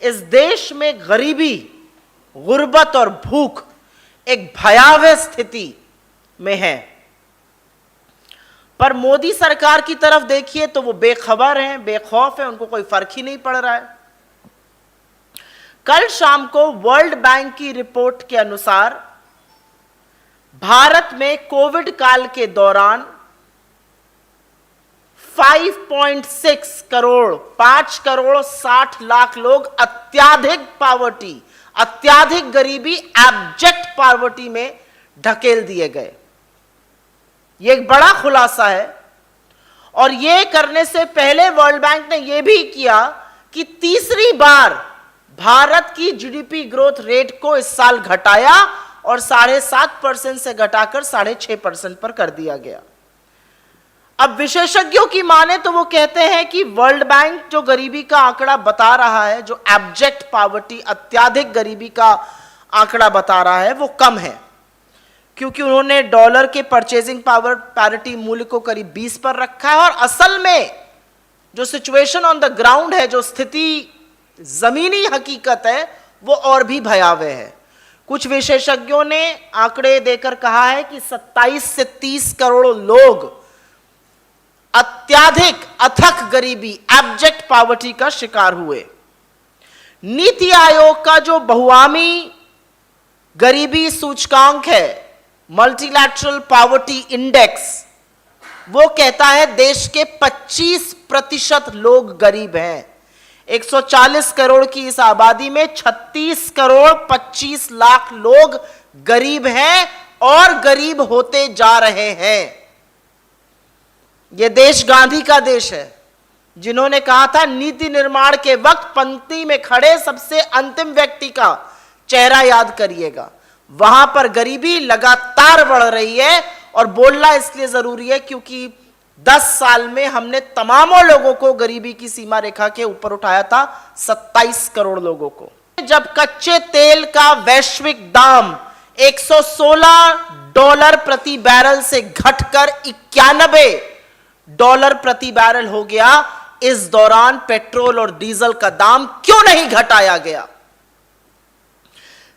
इस देश में गरीबी, गुर्बत और भूख एक भयावह स्थिति में है। पर मोदी सरकार की तरफ देखिए तो वो बेखबर हैं, बेखौफ हैं, उनको कोई फर्क ही नहीं पड़ रहा है। कल शाम को वर्ल्ड बैंक की रिपोर्ट के अनुसार भारत में कोविड काल के दौरान 5.6 करोड़ 5 करोड़ 60 लाख लोग अत्याधिक पावर्टी, अत्याधिक गरीबी, एब्जेक्ट पावर्टी में ढकेल दिए गए। यह एक बड़ा खुलासा है। और यह करने से पहले वर्ल्ड बैंक ने यह भी किया कि तीसरी बार भारत की जीडीपी ग्रोथ रेट को इस साल घटाया और 7.5% से घटाकर 6.5% पर कर दिया गया। अब विशेषज्ञों की माने तो वो कहते हैं कि वर्ल्ड बैंक जो गरीबी का आंकड़ा बता रहा है, जो एब्जेक्ट पावर्टी, अत्याधिक गरीबी का आंकड़ा बता रहा है, वो कम है, क्योंकि उन्होंने डॉलर के परचेजिंग पावर पैरिटी मूल्य को करीब 20 पर रखा है। और असल में जो सिचुएशन ऑन द ग्राउंड है, जो स्थिति जमीनी हकीकत है, वो और भी भयावह है। कुछ विशेषज्ञों ने आंकड़े देकर कहा है कि 27 से 30 करोड़ लोग अत्याधिक अथक गरीबी, एब्जेक्ट पावर्टी का शिकार हुए। नीति आयोग का जो बहुआमी गरीबी सूचकांक है, मल्टीलैटरल पॉवर्टी इंडेक्स, वो कहता है देश के 25% लोग गरीब हैं। 140 करोड़ की इस आबादी में 36 करोड़ 25 लाख लोग गरीब हैं और गरीब होते जा रहे हैं। यह देश गांधी का देश है, जिन्होंने कहा था नीति निर्माण के वक्त पंक्ति में खड़े सबसे अंतिम व्यक्ति का चेहरा याद करिएगा। वहां पर गरीबी लगातार बढ़ रही है। और बोलना इसलिए जरूरी है क्योंकि 10 साल में हमने तमामों लोगों को गरीबी की सीमा रेखा के ऊपर उठाया था, 27 करोड़ लोगों को। जब कच्चे तेल का वैश्विक दाम $116 प्रति बैरल से घटकर $91 प्रति बैरल हो गया, इस दौरान पेट्रोल और डीजल का दाम क्यों नहीं घटाया गया?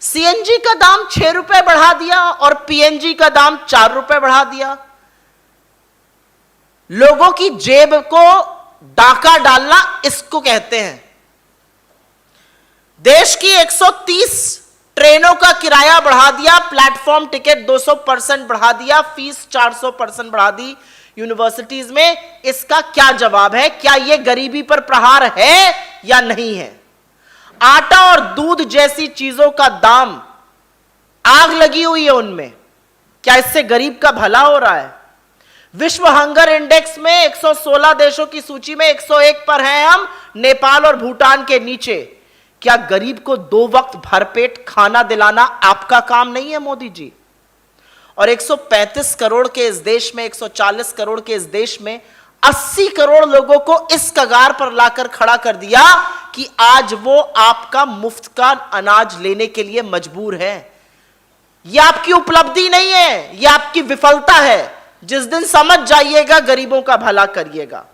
सीएनजी का दाम 6 रुपए बढ़ा दिया और पीएनजी का दाम 4 रुपए बढ़ा दिया। लोगों की जेब को डाका डालना इसको कहते हैं। देश की 130 ट्रेनों का किराया बढ़ा दिया, प्लेटफॉर्म टिकट 200% बढ़ा दिया, फीस 400% बढ़ा दी यूनिवर्सिटीज में। इसका क्या जवाब है? क्या यह गरीबी पर प्रहार है या नहीं है? आटा और दूध जैसी चीजों का दाम आग लगी हुई है उनमें, क्या इससे गरीब का भला हो रहा है? विश्व हंगर इंडेक्स में 116 देशों की सूची में 101 पर हैं हम, नेपाल और भूटान के नीचे। क्या गरीब को 2 वक्त भरपेट खाना दिलाना आपका काम नहीं है मोदी जी? और 135 करोड़ के इस देश में, 140 करोड़ के इस देश में 80 करोड़ लोगों को इस कगार पर लाकर खड़ा कर दिया कि आज वो आपका मुफ्त का अनाज लेने के लिए मजबूर है। यह आपकी उपलब्धि नहीं है, यह आपकी विफलता है। जिस दिन समझ जाइएगा, गरीबों का भला करिएगा।